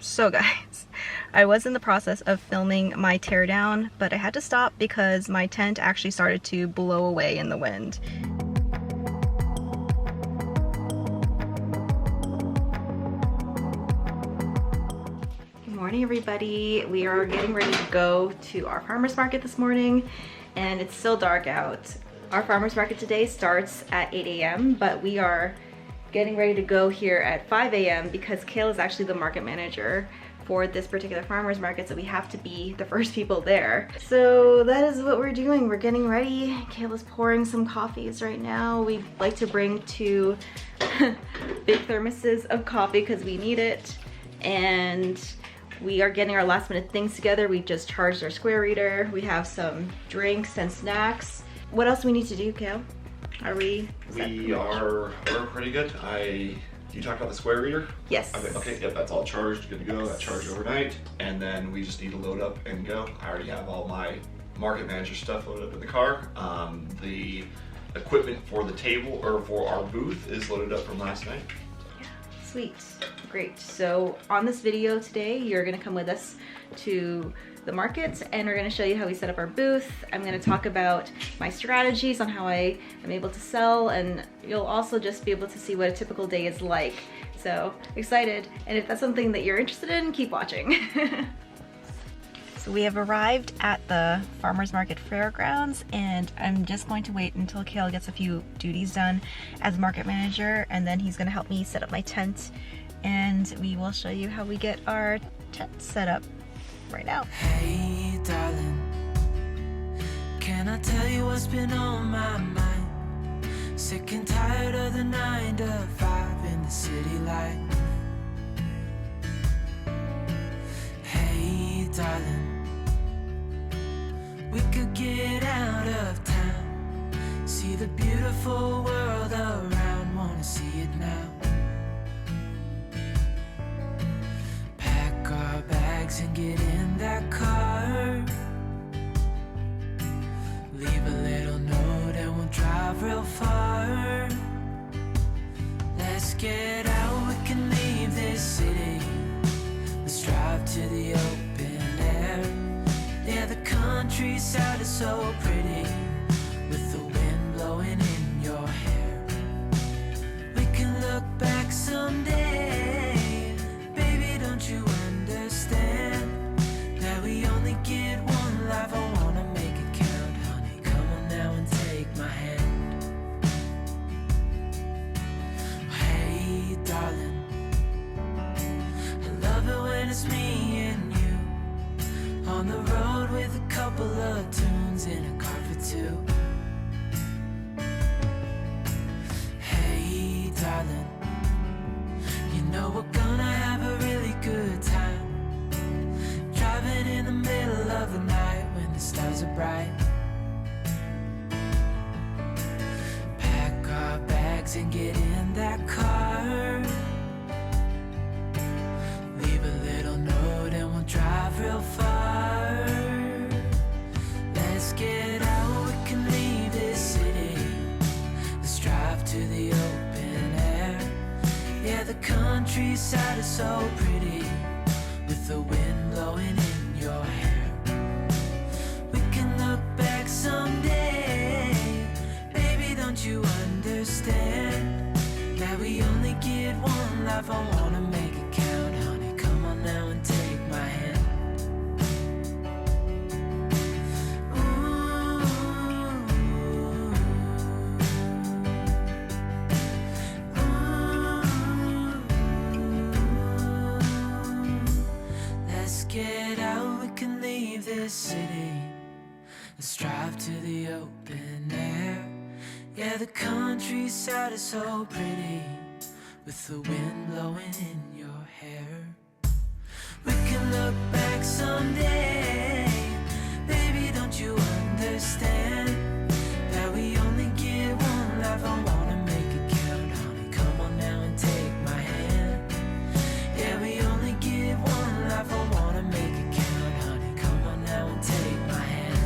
So guys, I was in the process of filming my teardown, but I had to stop because my tent actually started to blow away in the wind. Good morning everybody. We are getting ready to go to our farmer's market this morning and it's still dark out. Our farmer's market today starts at 8 a.m. but we are getting ready to go here at 5 a.m. because Kale is actually the market manager for this particular farmer's market, so we have to be the first people there. So that is what we're doing. We're getting ready. Kale is pouring some coffees right now. We like to bring 2 big thermoses of coffee because we need it. And we are getting our last minute things together. We just charged our Square reader. We have some drinks and snacks. What else do we need to do, Kale? We're pretty good. You talked about the Square reader? Yes. Okay, yep, that's all charged, good to go. That charged overnight. And then we just need to load up and go. I already have all my market manager stuff loaded up in the car. The equipment for the table, or for our booth, is loaded up from last night. Yeah, sweet, great. So on this video today, you're gonna come with us to the market and we're gonna show you how we set up our booth. I'm gonna talk about my strategies on how I am able to sell, and you'll also just be able to see what a typical day is like. So excited, and if that's something that you're interested in, keep watching. So we have arrived at the farmers market fairgrounds and I'm just going to wait until Kale gets a few duties done as market manager, and then he's gonna help me set up my tent and we will show you how we get our tent set up right now. Hey darling, can I tell you what's been on my mind? Sick and tired of the 9 to 5 in the city life. Hey darling, we could get out of town, see the beautiful world around, wanna see it now. Pack our bags and get in that car, leave a little note and we'll drive real far. Let's get out, we can leave this city, let's drive to the open air. Yeah, the countryside is so pretty, with the wind blowing in your hair. We can look back someday, baby, don't you understand that we only get one life? I wanna make it count, honey, come on now and take my hand. Hey darling, I love it when it's me and you, on the road with a couple of tunes in a car for 2. Hey darling, you know we're gonna have a really good time, driving in the middle of the night when the stars are bright. Pack our bags and get in that car, leave a little note and we'll drive real far. Let's get out, we can leave this city, let's drive to the open air. Yeah, the countryside is so pretty, with the wind blowing in your hair. We can look back someday, baby, don't you understand that we only get one life? I wanna make it count, honey, come on now and take my hand. Get out, we can leave this city, let's drive to the open air. Yeah, the countryside is so pretty, with the wind blowing in your hair. We can look back someday, baby, don't you understand that we only get one life? I wanna make it count, honey, come on now and take my hand. Yeah, we only get one life, I wanna make it count, honey, come on now and take my hand.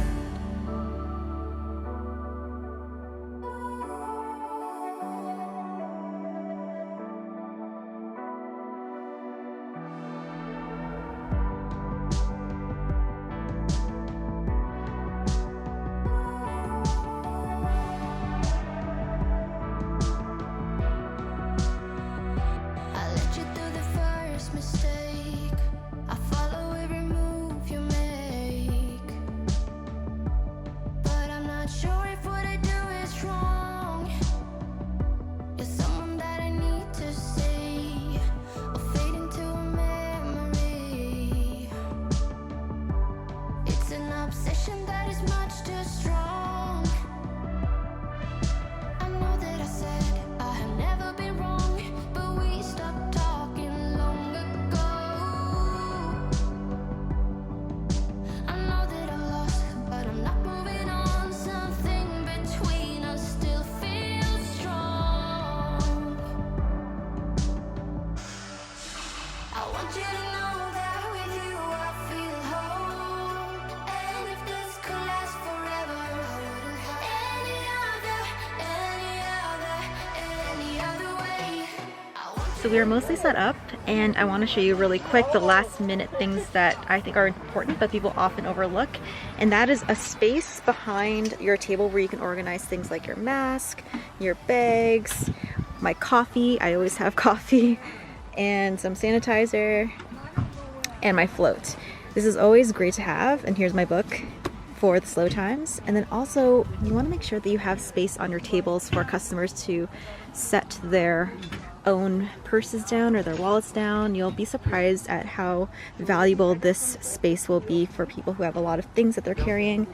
So we are mostly set up, and I want to show you really quick the last minute things that I think are important but people often overlook, and that is a space behind your table where you can organize things like your mask, your bags, my coffee, I always have coffee, and some sanitizer, and my float. This is always great to have, and here's my book for the slow times. And then also you want to make sure that you have space on your tables for customers to set their own purses down or their wallets down. You'll be surprised at how valuable this space will be for people who have a lot of things that they're carrying.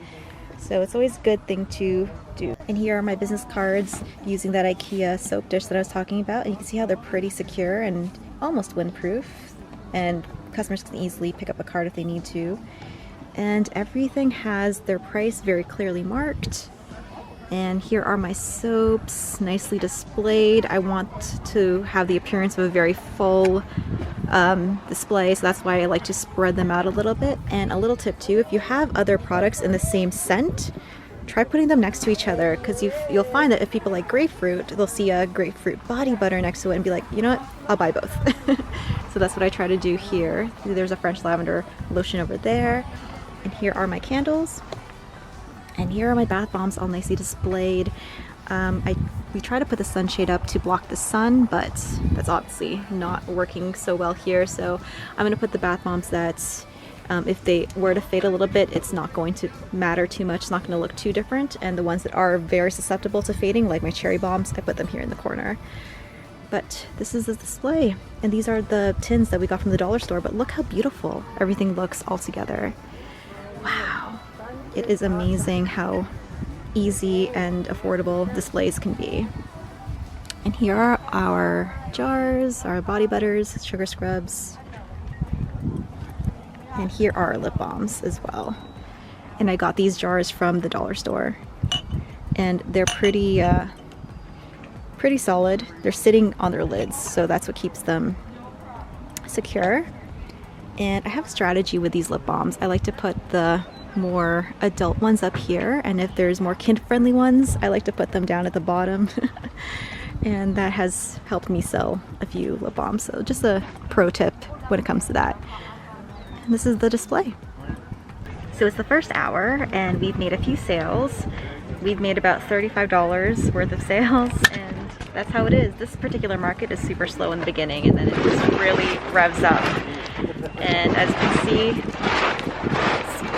So it's always a good thing to do. And here are my business cards using that IKEA soap dish that I was talking about. And you can see how they're pretty secure and almost windproof. And customers can easily pick up a card if they need to. And everything has their price very clearly marked. And here are my soaps, nicely displayed. I want to have the appearance of a very full display, so that's why I like to spread them out a little bit. And a little tip too, if you have other products in the same scent, try putting them next to each other, because you'll find that if people like grapefruit, they'll see a grapefruit body butter next to it and be like, you know what, I'll buy both. So that's what I try to do here. There's a French lavender lotion over there, and here are my candles. And here are my bath bombs all nicely displayed. We try to put the sunshade up to block the sun, but that's obviously not working so well here. So I'm going to put the bath bombs that if they were to fade a little bit, it's not going to matter too much. It's not going to look too different. And the ones that are very susceptible to fading, like my cherry bombs, I put them here in the corner. But this is the display. And these are the tins that we got from the dollar store. But look how beautiful everything looks all together. Wow. It is amazing how easy and affordable displays can be. And here are our jars, our body butters, sugar scrubs. And here are our lip balms as well. And I got these jars from the dollar store. And they're pretty solid. They're sitting on their lids, so that's what keeps them secure. And I have a strategy with these lip balms. I like to put the more adult ones up here, and if there's more kid-friendly ones, I like to put them down at the bottom. And that has helped me sell a few lip balms. So just a pro tip when it comes to that. And this is the display. So it's the first hour, and we've made a few sales. We've made about $35 worth of sales, and that's how it is. This particular market is super slow in the beginning, and then it just really revs up. And as you can see,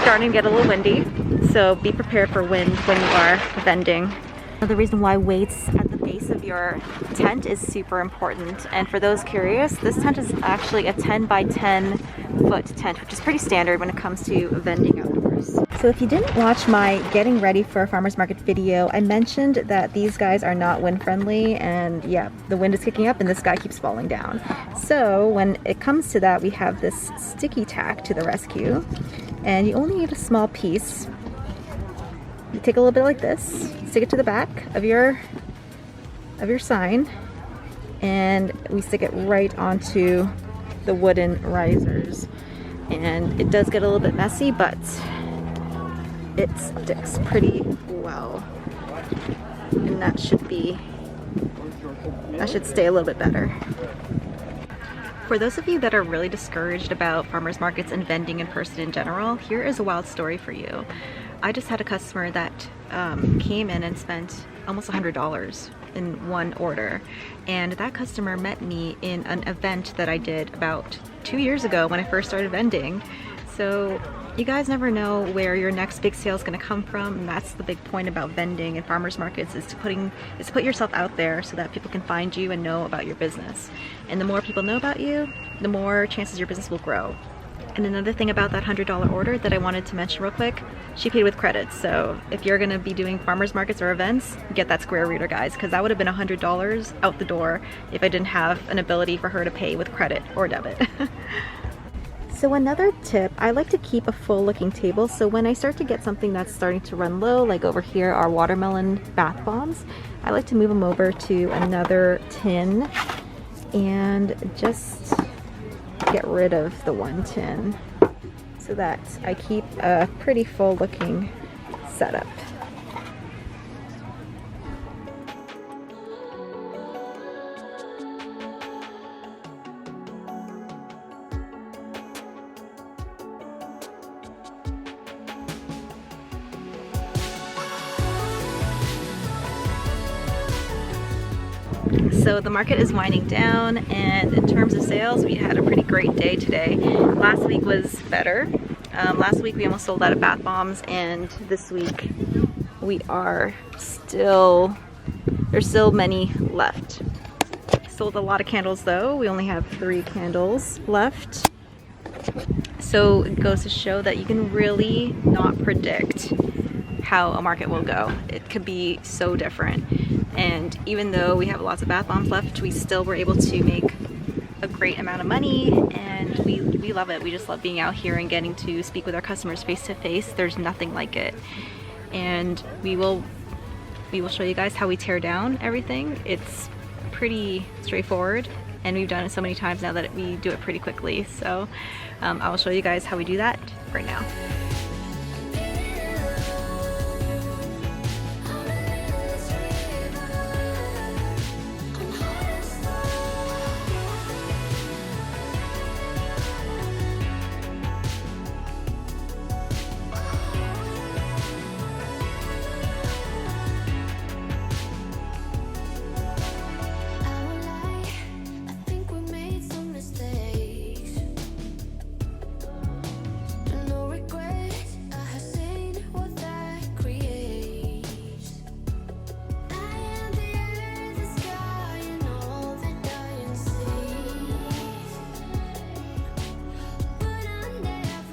starting to get a little windy, so be prepared for wind when you are vending. The reason why weights at the base of your tent is super important, and for those curious, this tent is actually a 10 by 10 foot tent, which is pretty standard when it comes to vending outdoors. So if you didn't watch my getting ready for a farmer's market video, I mentioned that these guys are not wind friendly, and yeah, the wind is kicking up and this guy keeps falling down. So when it comes to that, we have this sticky tack to the rescue. And you only need a small piece. You take a little bit like this, stick it to the back of your sign, and we stick it right onto the wooden risers. And it does get a little bit messy, but it sticks pretty well. And that should stay a little bit better. For those of you that are really discouraged about farmers markets and vending in person in general, here is a wild story for you. I just had a customer that came in and spent almost $100 in one order, and that customer met me in an event that I did about 2 years ago when I first started vending. So you guys never know where your next big sale is going to come from, and that's the big point about vending and farmers markets, is to put yourself out there so that people can find you and know about your business. And the more people know about you, the more chances your business will grow. And another thing about that $100 order that I wanted to mention real quick, she paid with credits. So if you're going to be doing farmers markets or events, get that square reader, guys, because that would have been $100 out the door if I didn't have an ability for her to pay with credit or debit. So another tip, I like to keep a full looking table, so when I start to get something that's starting to run low, like over here our watermelon bath bombs, I like to move them over to another tin and just get rid of the one tin so that I keep a pretty full looking setup. So the market is winding down, and in terms of sales, we had a pretty great day today. Last week was better. Last week we almost sold out of bath bombs, and this week there's still many left. Sold a lot of candles though. We only have 3 candles left. So it goes to show that you can really not predict how a market will go. It could be so different. And even though we have lots of bath bombs left, we still were able to make a great amount of money, and we love it. We just love being out here and getting to speak with our customers face to face. There's nothing like it. And we will show you guys how we tear down everything. It's pretty straightforward, and we've done it so many times now that we do it pretty quickly. So I will show you guys how we do that right now.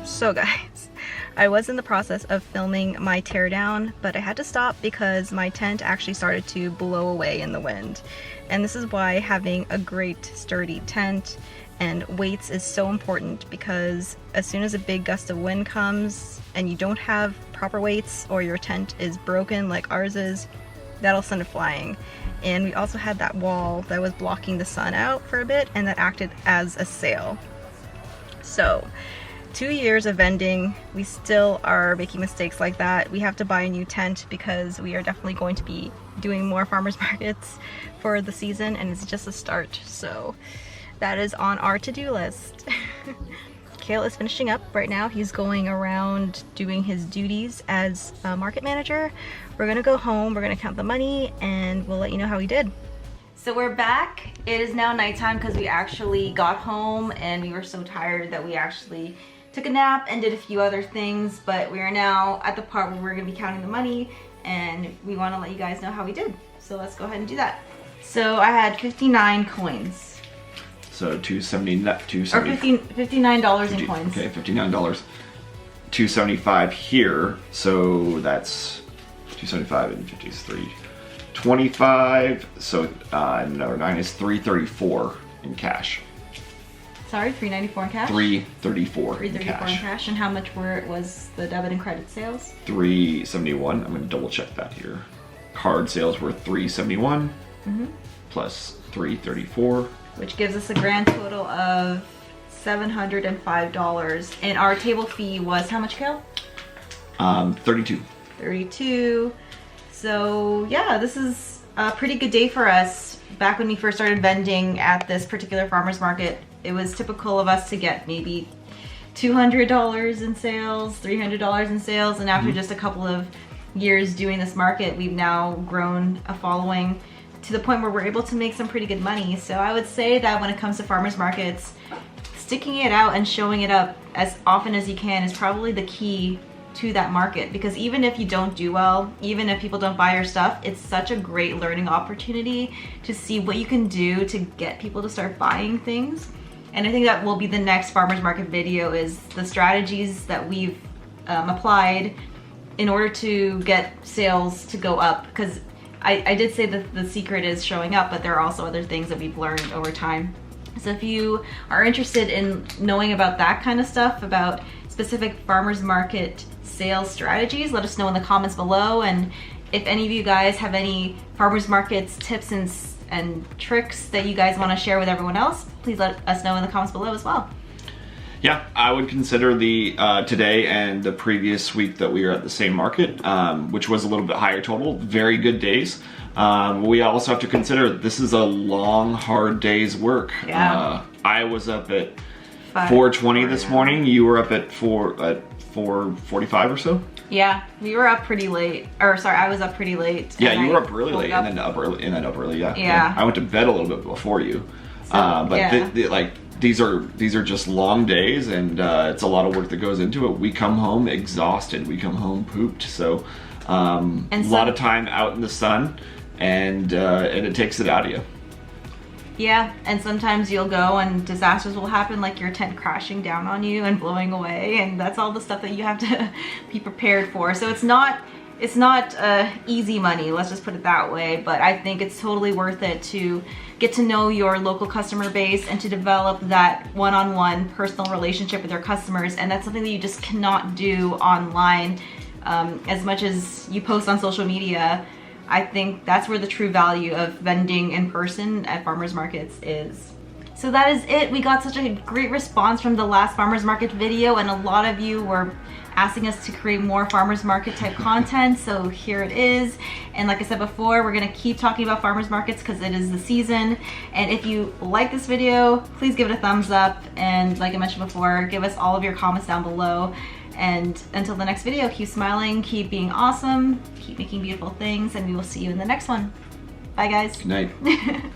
So guys, I was in the process of filming my teardown, but I had to stop because my tent actually started to blow away in the wind. And this is why having a great sturdy tent and weights is so important, because as soon as a big gust of wind comes and you don't have proper weights, or your tent is broken like ours is, that'll send it flying. And we also had that wall that was blocking the sun out for a bit, and that acted as a sail. So 2 years of vending, we still are making mistakes like that. We have to buy a new tent because we are definitely going to be doing more farmers markets for the season, and it's just a start. So that is on our to-do list. Kale is finishing up right now. He's going around doing his duties as a market manager. We're gonna go home, we're gonna count the money, and we'll let you know how he did. So we're back. It is now nighttime because we actually got home and we were so tired that we actually took a nap and did a few other things, but we are now at the part where we're gonna be counting the money, and we want to let you guys know how we did. So let's go ahead and do that. So I had 59 coins. So $270. Or $59 in coins. Okay, $59. $275 here, so that's 275 and 50 is 325. So another 9 is 334 in cash. Sorry, $394 in cash? $334 in cash. In cash. And how much was the debit and credit sales? $371. I'm going to double check that here. Card sales were $371 plus $334, which gives us a grand total of $705. And our table fee was how much, Kale? $32. $32. So yeah, this is a pretty good day for us. Back when we first started vending at this particular farmer's market, it was typical of us to get maybe $200 in sales, $300 in sales, and after just a couple of years doing this market, we've now grown a following to the point where we're able to make some pretty good money. So I would say that when it comes to farmers markets, sticking it out and showing it up as often as you can is probably the key to that market, because even if you don't do well, even if people don't buy your stuff, it's such a great learning opportunity to see what you can do to get people to start buying things. And I think that will be the next farmers market video, is the strategies that we've applied in order to get sales to go up, because I did say that the secret is showing up, but there are also other things that we've learned over time. So if you are interested in knowing about that kind of stuff, about specific farmers market sales strategies, let us know in the comments below. And if any of you guys have any farmers markets tips and tricks that you guys want to share with everyone else, please let us know in the comments below as well. Yeah, I would consider the today and the previous week that we were at the same market, which was a little bit higher total, very good days. We also have to consider this is a long, hard day's work. Yeah. I was up at 4:20 this morning. You were up at 4:45 or so. Yeah, we were up pretty late. Or sorry, I was up pretty late. Yeah, and you I were up really late woke and then up early. Yeah. Yeah. I went to bed a little bit before you. So, But yeah. like these are just long days, and it's a lot of work that goes into it. We come home exhausted. We come home pooped. So a lot of time out in the sun, and it takes it out of you. Yeah, and sometimes you'll go and disasters will happen, like your tent crashing down on you and blowing away, and that's all the stuff that you have to be prepared for. So it's not easy money, let's just put it that way, but I think it's totally worth it to get to know your local customer base and to develop that one-on-one personal relationship with your customers, and that's something that you just cannot do online. As much as you post on social media, I think that's where the true value of vending in person at farmers markets is. So that is it. We got such a great response from the last farmers market video, and a lot of you were asking us to create more farmers market type content, so here it is. And like I said before, we're gonna keep talking about farmers markets because it is the season. And if you like this video, please give it a thumbs up, and like I mentioned before, give us all of your comments down below. And until the next video, keep smiling, keep being awesome, keep making beautiful things, and we will see you in the next one. Bye guys. Good night.